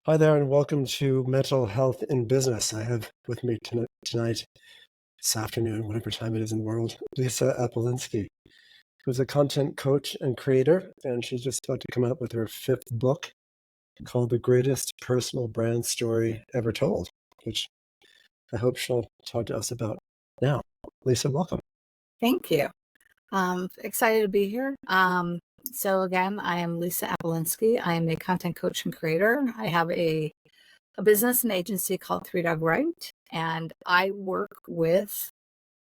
Hi there, and welcome to Mental Health in Business. I have with me tonight, this afternoon, whatever time it is in the world, Lisa Apolinski, who's a content coach and creator, and she's just about to come out with her fifth book called The Greatest Personal Brand Story Ever Told, which I hope she'll talk to us about now. Lisa, welcome. Thank you. Excited to be here. So again, I am Lisa Apolinski. I am a content coach and creator. I have a business and agency called Three Dog Right, and I work with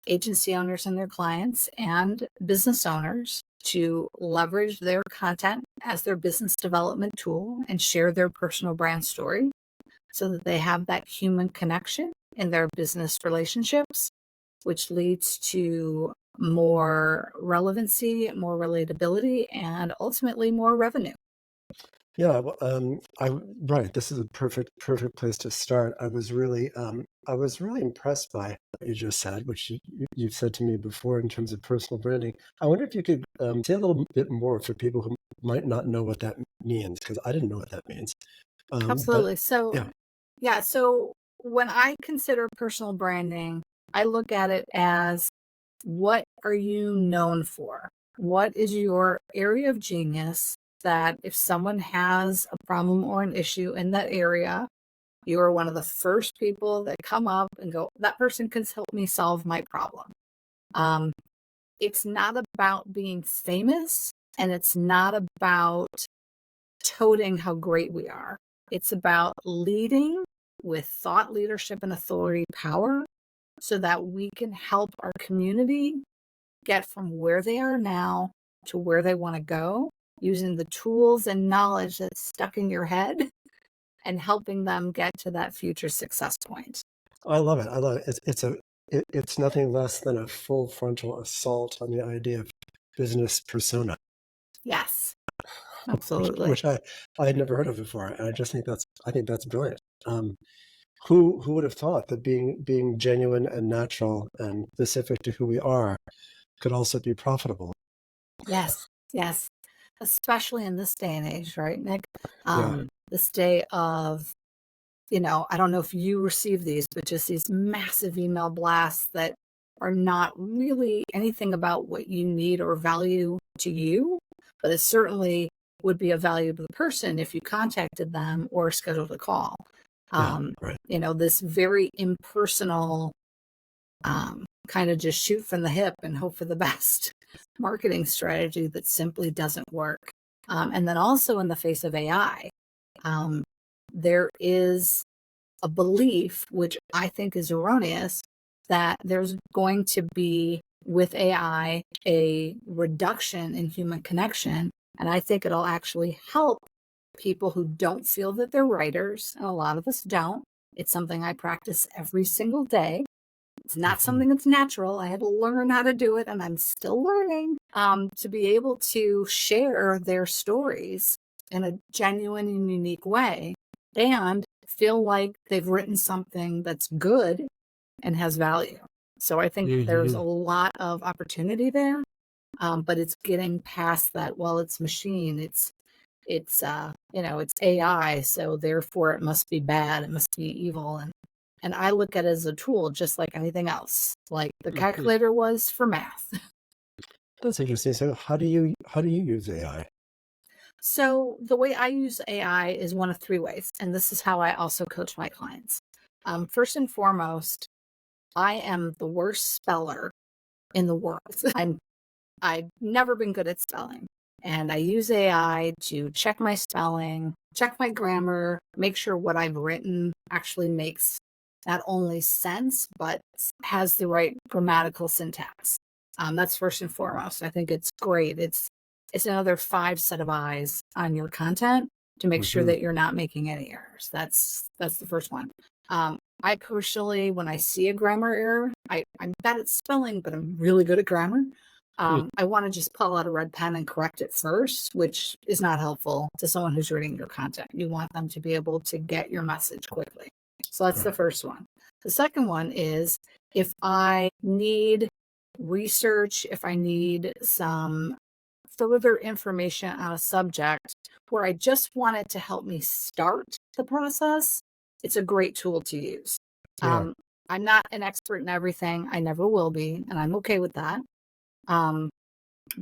agency owners and their clients and business owners to leverage their content as their business development tool and share their personal brand story so that they have that human connection in their business relationships, which leads to more relevancy, more relatability, and ultimately more revenue. Yeah, well, right. This is a perfect place to start. I was really impressed by what you just said, which you've said to me before in terms of personal branding. I wonder if you could say a little bit more for people who might not know what that means, because I didn't know what that means. But Absolutely. So, yeah, yeah, so when I consider personal branding, I look at it as what are you known for? What is your area of genius that if someone has a problem or an issue in that area, you are one of the first people that come up and go, that person can help me solve my problem. Um, it's not about being famous and it's not about toting how great we are. It's about leading with thought leadership and authority power so that we can help our community get from where they are now to where they want to go using the tools and knowledge that's stuck in your head and helping them get to that future success point. I love it. I love it. It's nothing less than a full frontal assault on the idea of business persona, Yes, which, absolutely. which I had never heard of before, and I think that's brilliant. Who would have thought that being genuine and natural and specific to who we are could also be profitable? Yes, yes. Especially in this day and age, right, Nick? Yeah, This day of, I don't know if you receive these, but just these massive email blasts that are not really anything about what you need or value to you, but it certainly would be of value to the person if you contacted them or scheduled a call. yeah, Um, right. this very impersonal, kind of just shoot from the hip and hope for the best marketing strategy that simply doesn't work. And then also in the face of AI, um, there is a belief, which I think is erroneous, that there's going to be, with AI, a reduction in human connection. And I think it'll actually help people who don't feel that they're writers. And a lot of us don't. It's something I practice every single day. It's not Mhm. something that's natural. I had to learn how to do it, and I'm still learning to be able to share their stories in a genuine and unique way and feel like they've written something that's good and has value. So I think there's a Mhm. lot of opportunity there, but it's getting past that. Well, it's machine. It's AI, so therefore it must be bad, it must be evil, and I look at it as a tool just like anything else, like the Mhm. calculator was for math. That's interesting. So how do you use AI? So the way I use AI is one of three ways, and this is how I also coach my clients. First and foremost, I am the worst speller in the world. I've never been good at spelling. And I use AI to check my spelling, check my grammar, make sure what I've written actually makes not only sense, but has the right grammatical syntax. That's first and foremost. I think it's great. It's another five set of eyes on your content to make sure Hmm. that you're not making any errors. That's the first one. I personally, when I see a grammar error, I'm bad at spelling, but I'm really good at grammar. I want to just pull out a red pen and correct it first, which is not helpful to someone who's reading your content. You want them to be able to get your message quickly. So that's the Right. first one. The second one is if I need research, if I need some further information on a subject where I just want it to help me start the process, it's a great tool to use. Yeah. I'm not an expert in everything. I never will be, and I'm okay with that. Um,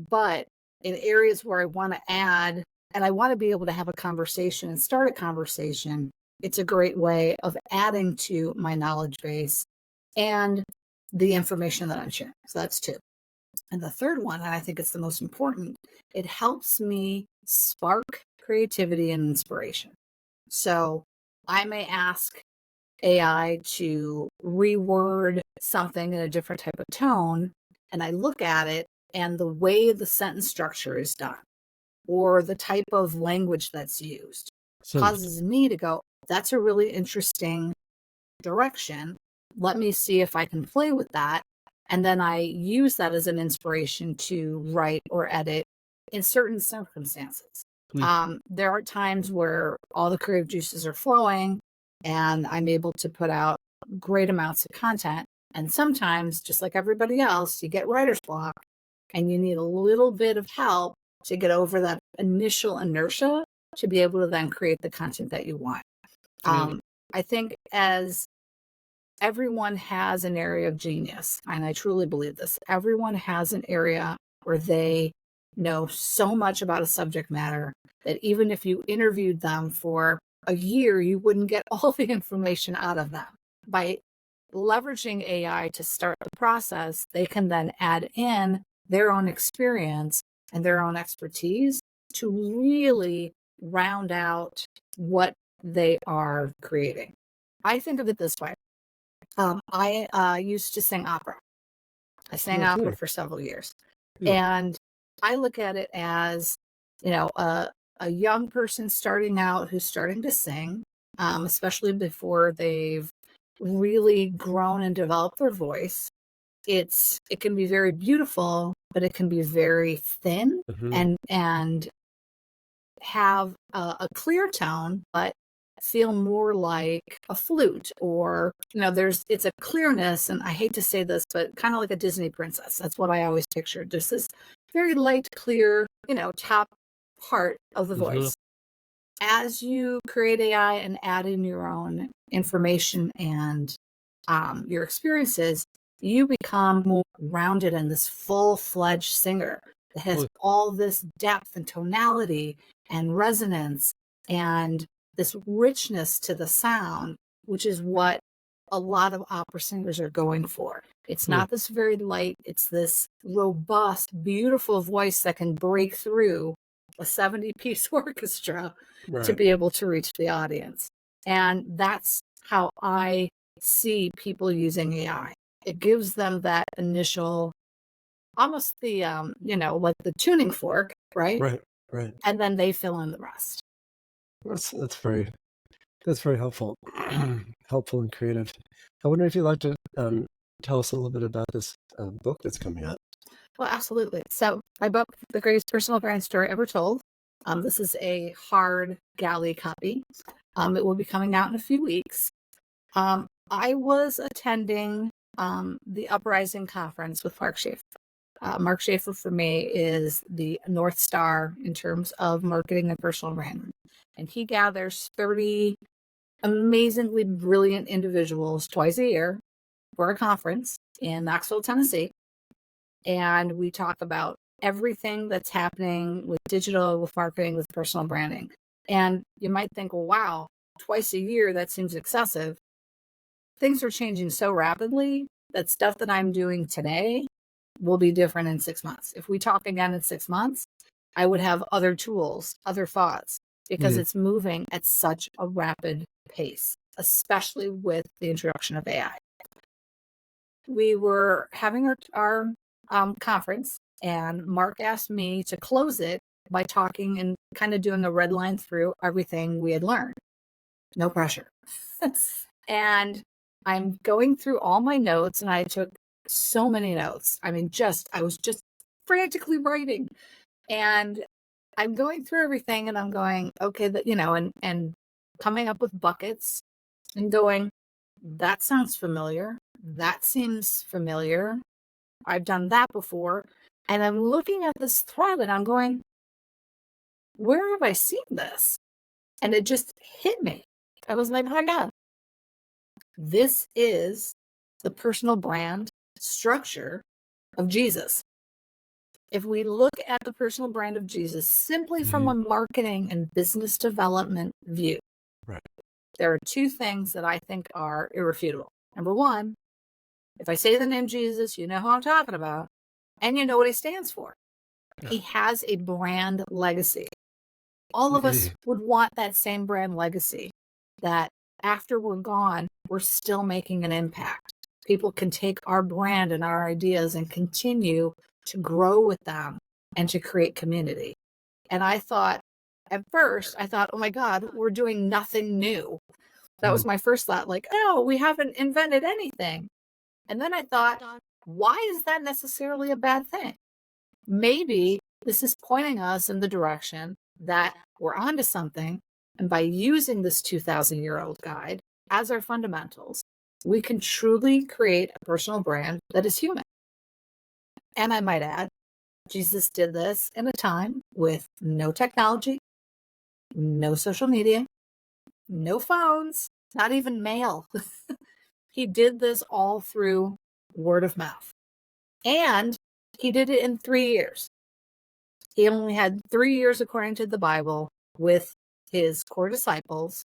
but in areas where I want to add and I want to be able to have a conversation and start a conversation, it's a great way of adding to my knowledge base and the information that I'm sharing. So that's two. And the third one, and I think it's the most important, it helps me spark creativity and inspiration. So I may ask AI to reword something in a different type of tone, and I look at it and the way the sentence structure is done or the type of language that's used So, causes me to go, that's a really interesting direction. Let me see if I can play with that. And then I use that as an inspiration to write or edit in certain circumstances. mm, There are times where all the creative juices are flowing and I'm able to put out great amounts of content. And sometimes, just like everybody else, you get writer's block and you need a little bit of help to get over that initial inertia to be able to then create the content that you want. yeah, I think as everyone has an area of genius, and I truly believe this, everyone has an area where they know so much about a subject matter that even if you interviewed them for a year, you wouldn't get all the information out of them. By leveraging AI to start the process, they can then add in their own experience and their own expertise to really round out what they are creating. I think of it this way. I used to sing opera. I sang no opera kidding. for several years. Yeah. And I look at it as, you know, a young person starting out who's starting to sing, especially before they've really grown and developed their voice. It can be very beautiful, but it can be very thin Hmm. and have a clear tone, but feel more like a flute or, it's a clearness. And I hate to say this, but kind of like a Disney princess. That's what I always pictured. There's this very light, clear, top part of the Hmm. voice. As you create AI and add in your own information and your experiences, you become more rounded and this full-fledged singer that has Well, all this depth and tonality and resonance and this richness to the sound, which is what a lot of opera singers are going for. It's hmm, not this very light, it's this robust, beautiful voice that can break through a 70-piece orchestra to right. be able to reach the audience. And that's how I see people using AI. It gives them that initial, almost the, like the tuning fork, right? Right. Right. And then they fill in the rest. That's very helpful. Helpful and creative. I wonder if you'd like to tell us a little bit about this book that's coming out. Well, absolutely. So my book, The Greatest Personal Brand Story Ever Told. This is a hard galley copy. It will be coming out in a few weeks. I was attending the Uprising conference with Mark Schaefer. Mark Schaefer for me is the North Star in terms of marketing and personal branding. And he gathers 30 amazingly brilliant individuals twice a year for a conference in Knoxville, Tennessee. And we talk about everything that's happening with digital, with marketing, with personal branding. And you might think, well, wow, twice a year, that seems excessive. Things are changing so rapidly that stuff that I'm doing today will be different in 6 months. If we talk again in 6 months, I would have other tools, other thoughts, because Mm, it's moving at such a rapid pace, especially with the introduction of AI. We were having our conference, and Mark asked me to close it by talking and kind of doing a red line through everything we had learned. No pressure. And I'm going through all my notes, and I took so many notes. I mean, I was just frantically writing. And I'm going through everything and I'm going, okay, and coming up with buckets and going, that sounds familiar. That seems familiar. I've done that before. And I'm looking at this thread and I'm going, where have I seen this? And it just hit me. I was like, oh my God, this is the personal brand structure of Jesus. If we look at the personal brand of Jesus simply from a marketing and business development view, Right. there are two things that I think are irrefutable. Number one, if I say the name Jesus, you know who I'm talking about, and you know what he stands for. Yeah. He has a brand legacy. All of us would want that same brand legacy, that after we're gone, we're still making an impact. People can take our brand and our ideas and continue to grow with them and to create community. And I thought, at first, oh my God, we're doing nothing new. That was my first thought, like, oh, we haven't invented anything. And then I thought, why is that necessarily a bad thing? Maybe this is pointing us in the direction that we're onto something. And by using this 2,000-year-old guide as our fundamentals, we can truly create a personal brand that is human. And I might add, Jesus did this in a time with no technology, no social media, no phones, not even mail. He did this all through word of mouth. And he did it in 3 years. He only had 3 years, according to the Bible, with his core disciples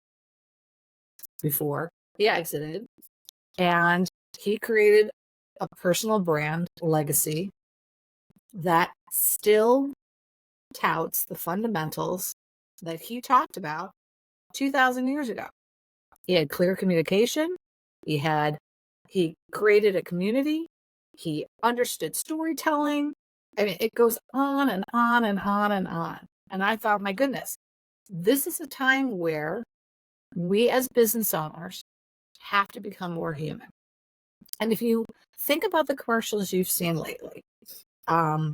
before he exited. And he created a personal brand legacy that still touts the fundamentals that he talked about 2,000 years ago. He had clear communication. He created a community. He understood storytelling. I mean, it goes on and on and on and on. And I thought, my goodness, this is a time where we as business owners have to become more human. And if you think about the commercials you've seen lately, Papa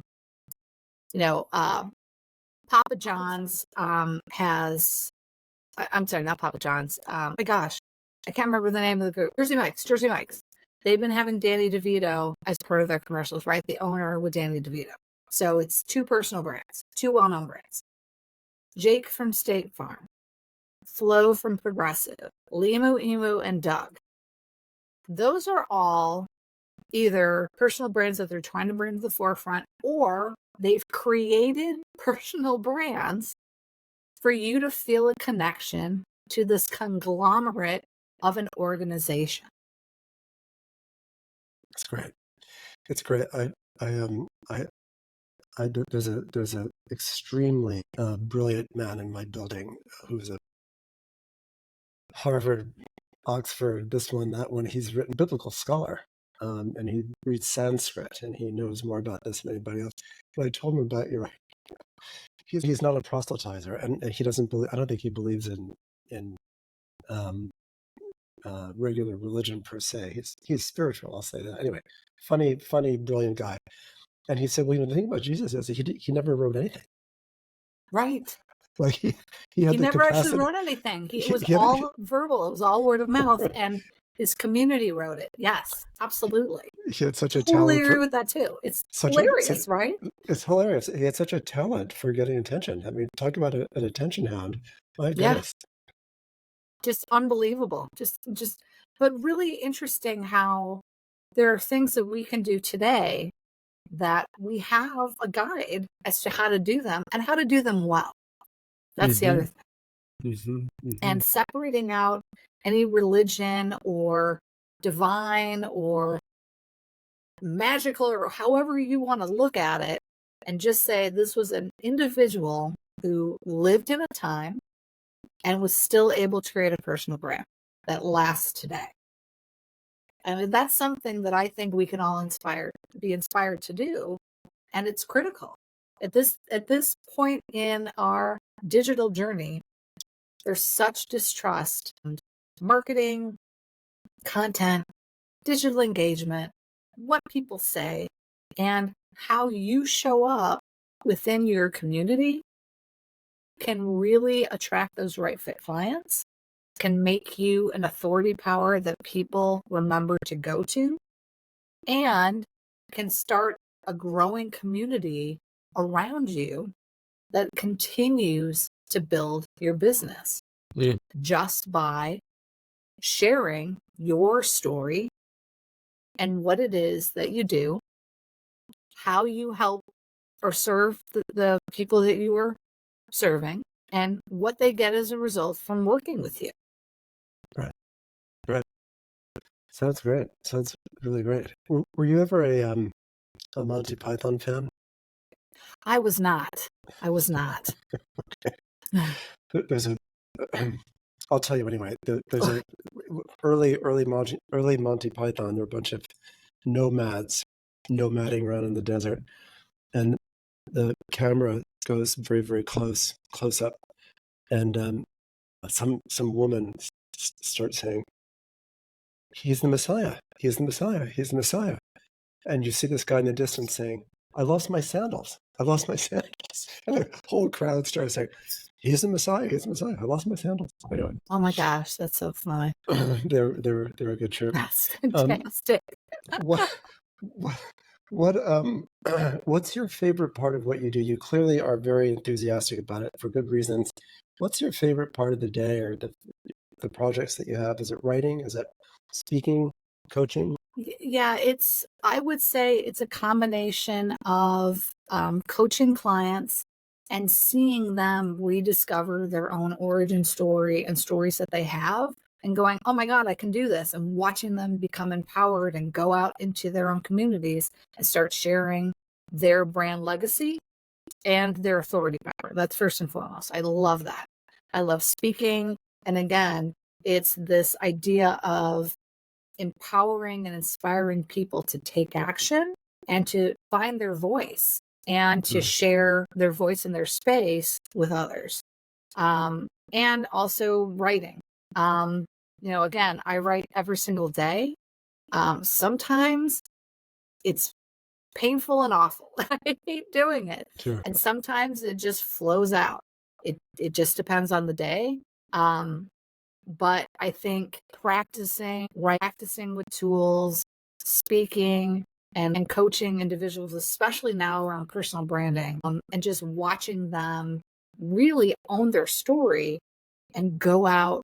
John's has, I'm sorry, not Papa John's. My gosh, I can't remember the name of the group. Jersey Mike's. They've been having Danny DeVito as part of their commercials, right? The owner with Danny DeVito. So it's two personal brands, two well-known brands. Jake from State Farm, Flo from Progressive, Limu, Emu, and Doug. Those are all either personal brands that they're trying to bring to the forefront, or they've created personal brands for you to feel a connection to this conglomerate of an organization. It's great. It's great. There's a extremely brilliant man in my building who's a Harvard, Oxford, this one, that one. He's written biblical scholar, and he reads Sanskrit, and he knows more about this than anybody else. But I told him about, you're right, he's not a proselytizer, and he doesn't believe. I don't think he believes in regular religion per se. He's spiritual, I'll say that. Anyway, funny, brilliant guy. And he said, well, the thing about Jesus is he never wrote anything. Right. Like he had the never capacity. Actually wrote anything. It was all verbal. It was all word of mouth, right. And his community wrote it. Yes, absolutely. He had such a totally talent. Agree with that too. It's hilarious, right? It's hilarious. He had such a talent for getting attention. I mean, talk about an attention hound. My goodness. Just unbelievable. But really interesting how there are things that we can do today that we have a guide as to how to do them and how to do them well. That's the other thing. And separating out any religion or divine or magical or however you want to look at it, and just say this was an individual who lived in a time and was still able to create a personal brand that lasts today. I mean, that's something that I think we can all be inspired to do. And it's critical. At this point in our digital journey, there's such distrust in marketing, content, digital engagement, what people say, and how you show up within your community can really attract those right fit clients, can make you an authority power that people remember to go to, and can start a growing community around you that continues to build your business just by sharing your story and what it is that you do, how you help or serve the people that you are serving, and what they get as a result from working with you. Right. Right. Sounds great. Sounds really great. Were you ever a Monty Python fan? I was not. I was not. There's a, I'll tell you anyway. There's a early Monty Python. There were a bunch of nomads nomading around in the desert, and the camera goes very, very close up, and some woman starts saying, "He's the Messiah. He's the Messiah. He's the Messiah." And you see this guy in the distance saying, "I lost my sandals. I lost my sandals." And the whole crowd starts saying, "He's the Messiah. He's the Messiah. I lost my sandals." Anyway, Oh my gosh, that's so funny. they're a good trip. That's Um, fantastic. what what what's your favorite part of what you do? You clearly are very enthusiastic about it for good reasons. What's your favorite part of the day or the projects that you have? Is it writing? Is it speaking, coaching? Yeah, I would say it's a combination of coaching clients and seeing them rediscover their own origin story and stories that they have and going, oh my God, I can do this. And watching them become empowered and go out into their own communities and start sharing their brand legacy and their authority power. That's first and foremost. I love that. I love speaking. And again, it's this idea of empowering and inspiring people to take action and to find their voice and to share their voice in their space with others. And also writing. Again, I write every single day. Sometimes it's painful and awful. I hate doing it. Sure. And sometimes it just flows out. It just depends on the day. But I think practicing with tools, speaking, and coaching individuals, especially now around personal branding, and just watching them really own their story and go out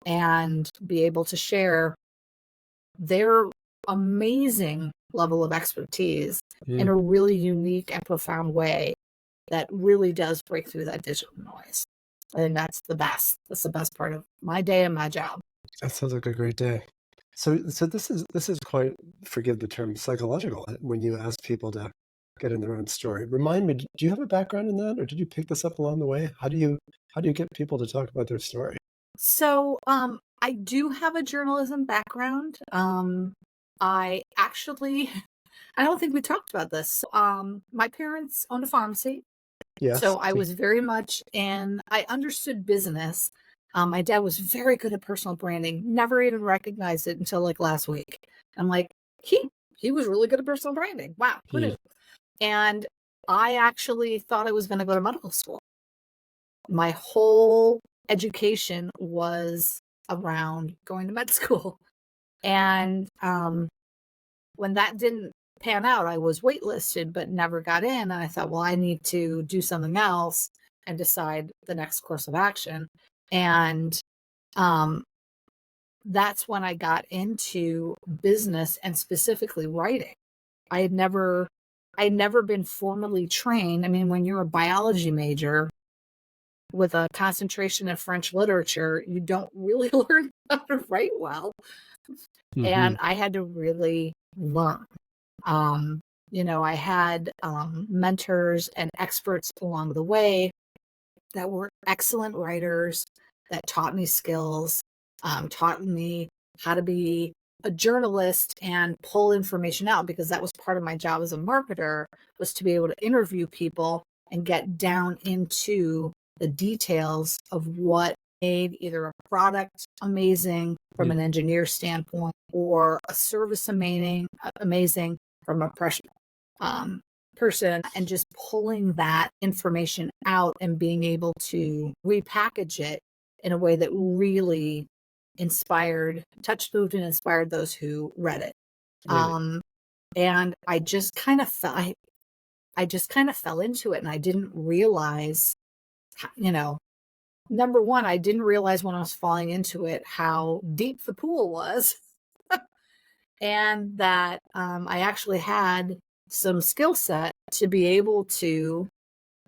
and be able to share their amazing level of expertise in a really unique and profound way that really does break through that digital noise. I think that's the best. That's the best part of my day and my job. That sounds like a great day. So this is quite, forgive the term, psychological when you ask people to get in their own story. Remind me, do you have a background in that, or did you pick this up along the way? How do you get people to talk about their story? So I do have a journalism background. I actually, I don't think we talked about this. My parents owned a pharmacy. Yes. So I was very much I understood business. My dad was very good at personal branding, never even recognized it until like last week. I'm like, he was really good at personal branding. Wow, who knew? And I actually thought I was going to go to medical school. My whole education was around going to med school. And when that didn't pan out, I was waitlisted, but never got in. And I thought, well, I need to do something else and decide the next course of action. And that's when I got into business and specifically writing. I had never been formally trained. I mean, when you're a biology major with a concentration in French literature, you don't really learn how to write well. And I had to really learn. I had mentors and experts along the way that were excellent writers that taught me skills, taught me how to be a journalist and pull information out, because that was part of my job as a marketer, was to be able to interview people and get down into the details of what made either a product amazing from an engineer standpoint or a service amazing from a person, and just pulling that information out and being able to repackage it in a way that really touched, moved, and inspired those who read it. Really? And I just kind of fell into it, and I didn't realize, number one, I didn't realize when I was falling into it how deep the pool was, and that I actually had some skill set to be able to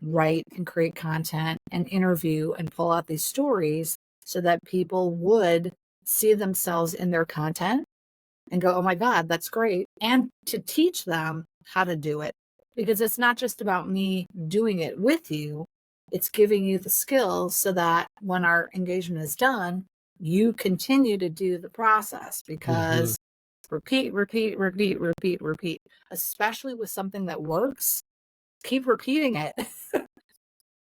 write and create content and interview and pull out these stories so that people would see themselves in their content and go, oh my God, that's great. And to teach them how to do it, because it's not just about me doing it with you, it's giving you the skills so that when our engagement is done, you continue to do the process, because repeat, repeat, repeat, repeat, repeat, especially with something that works, keep repeating it,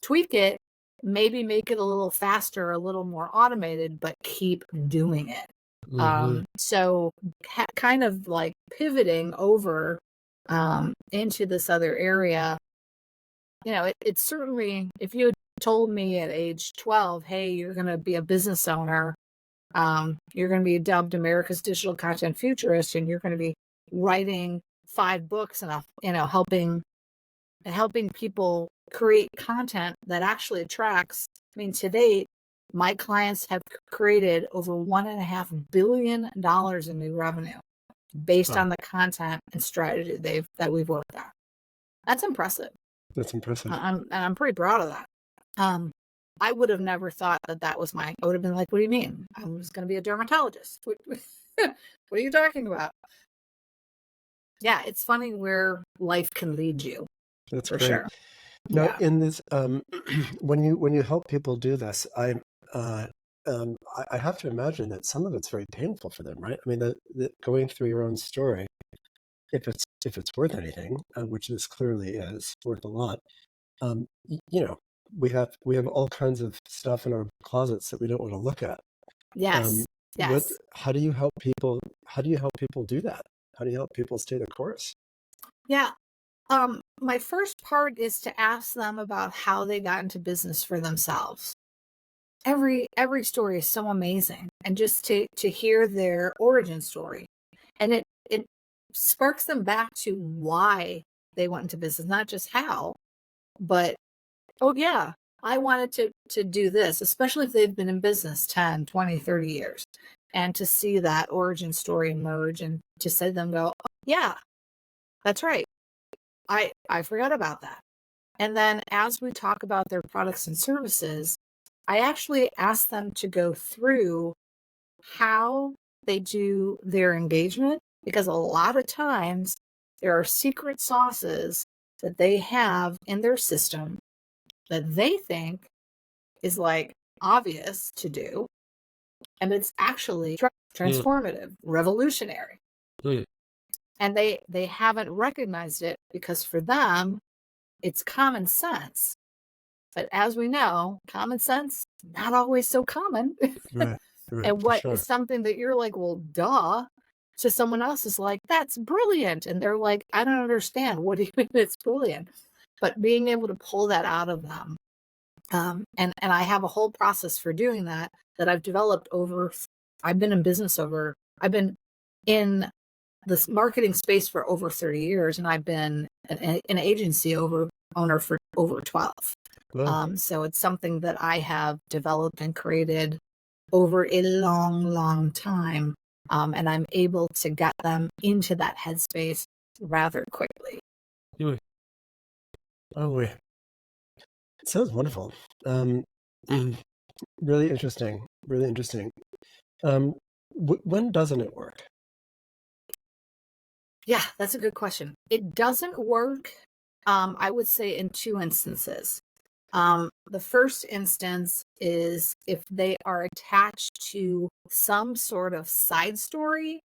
tweak it, maybe make it a little faster, a little more automated, but keep doing it. So kind of like pivoting over into this other area, it's certainly, if you had told me at age 12, hey, you're going to be a business owner, you're going to be dubbed America's digital content futurist, and you're going to be writing 5 books and helping people create content that actually attracts. I mean, to date, my clients have created over $1.5 billion in new revenue based on the content and strategy that we've worked on. That's impressive. That's impressive. I'm pretty proud of that. I would have never thought that was I would have been like, what do you mean? I was going to be a dermatologist. What are you talking about? Yeah, it's funny where life can lead you. That's for great. sure. Now, Yeah. in this, when you help people do this, I have to imagine that some of it's very painful for them, right? I mean, the going through your own story, if it's worth anything, which this clearly is worth a lot, we have all kinds of stuff in our closets that we don't want to look at. Yes. Yes. How do you help people? How do you help people do that? How do you help people stay the course? Yeah. My first part is to ask them about how they got into business for themselves. Every story is so amazing, and just to hear their origin story, and it sparks them back to why they went into business, not just how, but oh yeah, I wanted to do this, especially if they've been in business 10, 20, 30 years, and to see that origin story emerge, and to see them go, oh, yeah, that's right. I forgot about that. And then as we talk about their products and services, I actually ask them to go through how they do their engagement, because a lot of times there are secret sauces that they have in their system that they think is like obvious to do. And it's actually transformative, revolutionary. And they haven't recognized it because for them, it's common sense. But as we know, common sense, not always so common. Right, And for what sure. is something that you're like, well, duh, to someone else is like, that's brilliant. And they're like, I don't understand. What do you mean it's brilliant? But being able to pull that out of them. And I have a whole process for doing that I've developed I've been in this marketing space for over 30 years, and I've been an agency owner for over 12. Wow. So it's something that I have developed and created over a long, long time. And I'm able to get them into that headspace rather quickly. Oh, it sounds wonderful. Really interesting. Really interesting. When doesn't it work? Yeah, that's a good question. It doesn't work, I would say, in 2 instances. The first instance is if they are attached to some sort of side story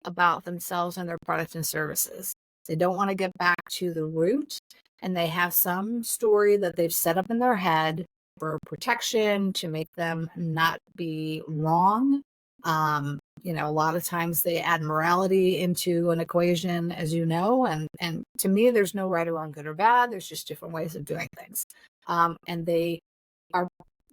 about themselves and their products and services. They don't want to get back to the root, and they have some story that they've set up in their head for protection to make them not be wrong. A lot of times they add morality into an equation, as you know, and to me, there's no right or wrong, good or bad. There's just different ways of doing things. And they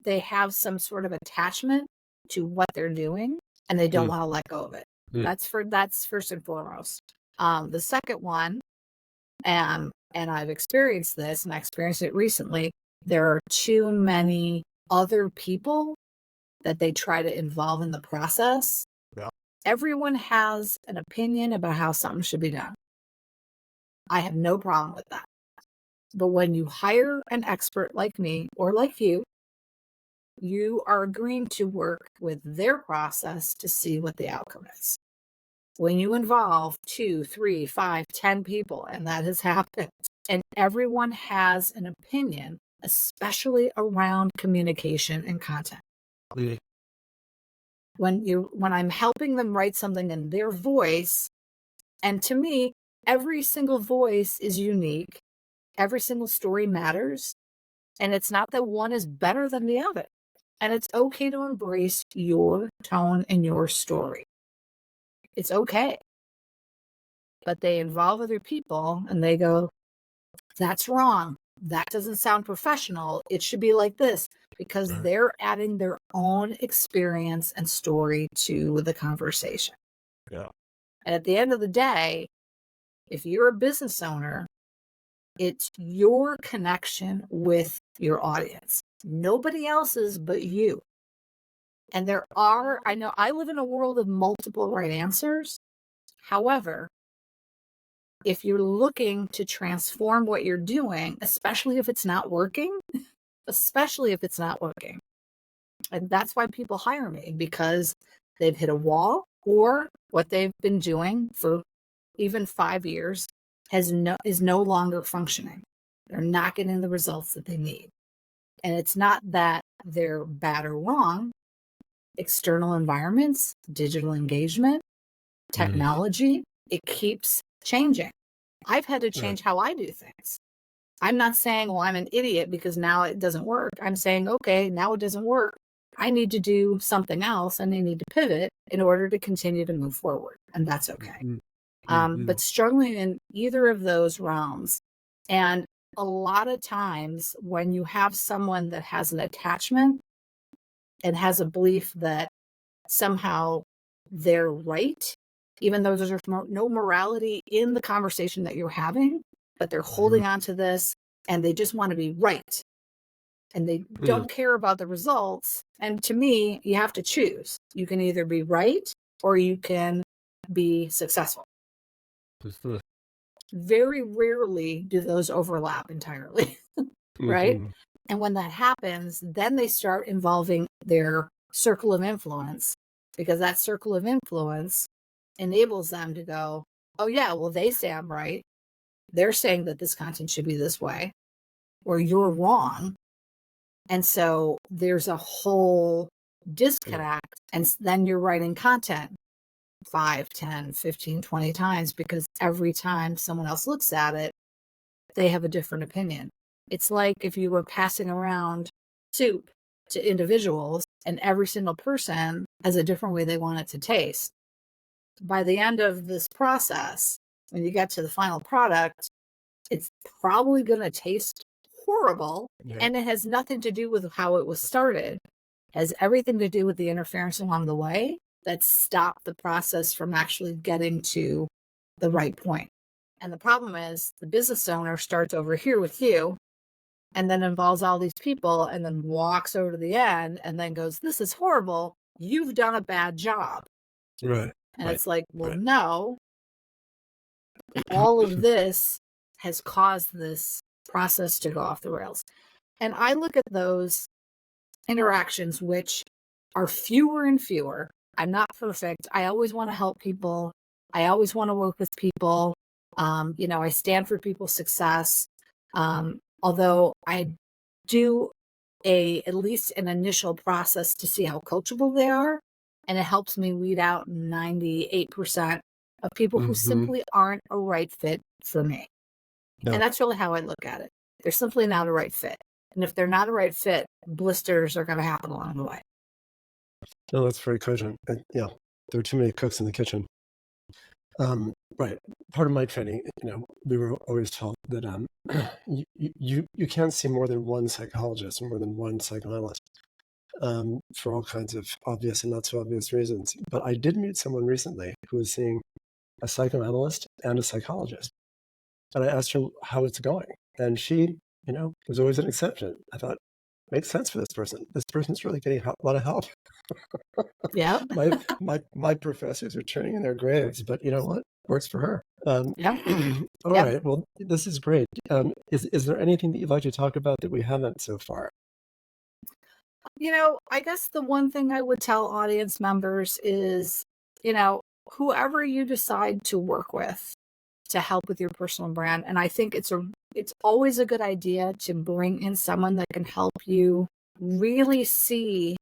have some sort of attachment to what they're doing, and they don't want to let go of it. That's first and foremost. The second one, and I've experienced this, and I experienced it recently, there are too many other people that they try to involve in the process. Yeah. Everyone has an opinion about how something should be done. I have no problem with that. But when you hire an expert like me or like you are agreeing to work with their process to see what the outcome is. When you involve 2, 3, 5, 10 people, and that has happened, and everyone has an opinion, especially around communication and content. Yeah. When I'm helping them write something in their voice, and to me, every single voice is unique. Every single story matters. And it's not that one is better than the other. And it's okay to embrace your tone and your story. It's okay. But they involve other people and they go, that's wrong. That doesn't sound professional. It should be like this, because Right. they're adding their own experience and story to the conversation. Yeah. And at the end of the day, if you're a business owner, it's your connection with your audience, nobody else's but you. And I know I live in a world of multiple right answers. However, if you're looking to transform what you're doing, especially if it's not working, and that's why people hire me, because they've hit a wall, or what they've been doing for even 5 years is no longer functioning. They're not getting the results that they need. And it's not that they're bad or wrong. External environments, digital engagement, technology, it keeps changing. I've had to change how I do things. I'm not saying, well, I'm an idiot because now it doesn't work. I'm saying, okay, now it doesn't work. I need to do something else, and I need to pivot in order to continue to move forward. And that's okay. But struggling in either of those realms, and a lot of times when you have someone that has an attachment and has a belief that somehow they're right, even though there's no morality in the conversation that you're having, but they're holding on to this and they just want to be right. And they don't care about the results. And to me, you have to choose. You can either be right or you can be successful. Very rarely do those overlap entirely, right? And when that happens, then they start involving their circle of influence, because that circle of influence enables them to go, oh yeah, well, they say I'm right. They're saying that this content should be this way, or you're wrong. And so there's a whole disconnect. And then you're writing content 5, 10, 15, 20 times, because every time someone else looks at it, they have a different opinion. It's like if you were passing around soup to individuals and every single person has a different way they want it to taste. By the end of this process, when you get to the final product, it's probably going to taste horrible. And it has nothing to do with how it was started. It has everything to do with the interference along the way that stopped the process from actually getting to the right point. And the problem is the business owner starts over here with you and then involves all these people and then walks over to the end and then goes, this is horrible. You've done a bad job. Right. And it's like, well, no, all of this has caused this process to go off the rails. And I look at those interactions, which are fewer and fewer. I'm not perfect. I always want to help people. I always want to work with people. I stand for people's success. Although I do at least an initial process to see how coachable they are. And it helps me weed out 98% of people who simply aren't a right fit for me. No. And that's really how I look at it. They're simply not a right fit. And if they're not a right fit, blisters are going to happen along the way. No, that's very cogent. Yeah, there are too many cooks in the kitchen. Right. Part of my training, we were always taught that you can't see more than one psychologist or more than one psychoanalyst for all kinds of obvious and not so obvious reasons. But I did meet someone recently who was seeing a psychoanalyst and a psychologist. And I asked her how it's going. And she, was always an exception. I thought, makes sense for this person. This person's really getting a lot of help. Yeah. My professors are turning in their graves, but you know what? Works for her. Yeah. All Yeah. right. Well, this is great. Is there anything that you'd like to talk about that we haven't so far? I guess the one thing I would tell audience members is, you know, whoever you decide to work with to help with your personal brand, and I think it's always a good idea to bring in someone that can help you really see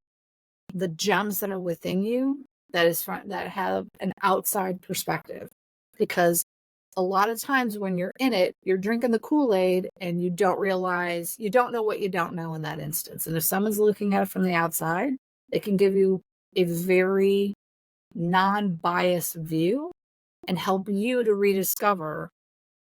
the gems that are within you that have an outside perspective. Because a lot of times when you're in it, you're drinking the Kool-Aid and you don't know what you don't know in that instance. And if someone's looking at it from the outside, they can give you a very non-biased view and help you to rediscover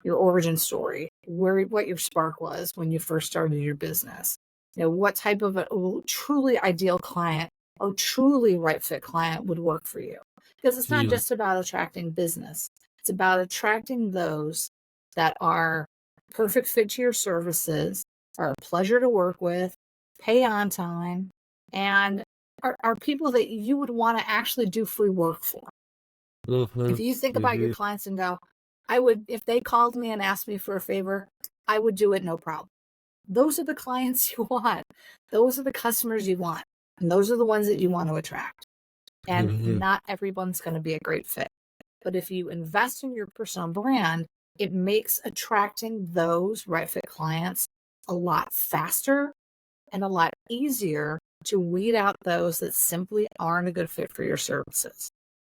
your origin story, what your spark was when you first started your business. What type of a truly ideal client or truly right fit client would work for you. Because it's not Mm, just about attracting business. It's about attracting those that are perfect fit to your services, are a pleasure to work with, pay on time, and are people that you would want to actually do free work for. If mhm, you think about your mhm, clients and go, if they called me and asked me for a favor, I would do it no problem. Those are the clients you want. Those are the customers you want. And those are the ones that you want to attract. And mhm, not everyone's going to be a great fit. But if you invest in your personal brand, it makes attracting those right fit clients a lot faster and a lot easier to weed out those that simply aren't a good fit for your services.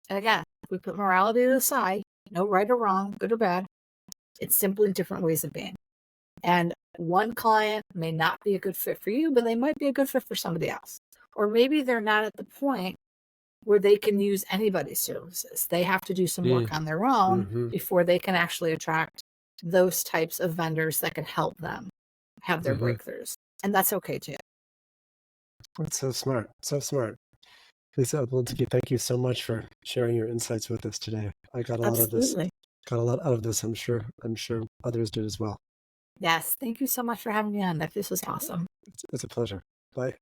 And again, if we put morality to the side, no right or wrong, good or bad, it's simply different ways of being. And one client may not be a good fit for you, but they might be a good fit for somebody else. Or maybe they're not at the point where they can use anybody's services. They have to do some mm, work on their own mhm, before they can actually attract those types of vendors that can help them have their mhm. breakthroughs. And that's okay too. That's so smart. So smart. Lisa Apolinski, thank you so much for sharing your insights with us today. I got a lot of this. Absolutely. Got a lot out of this. I'm sure others did as well. Yes. Thank you so much for having me on. This was awesome. It's a pleasure. Bye.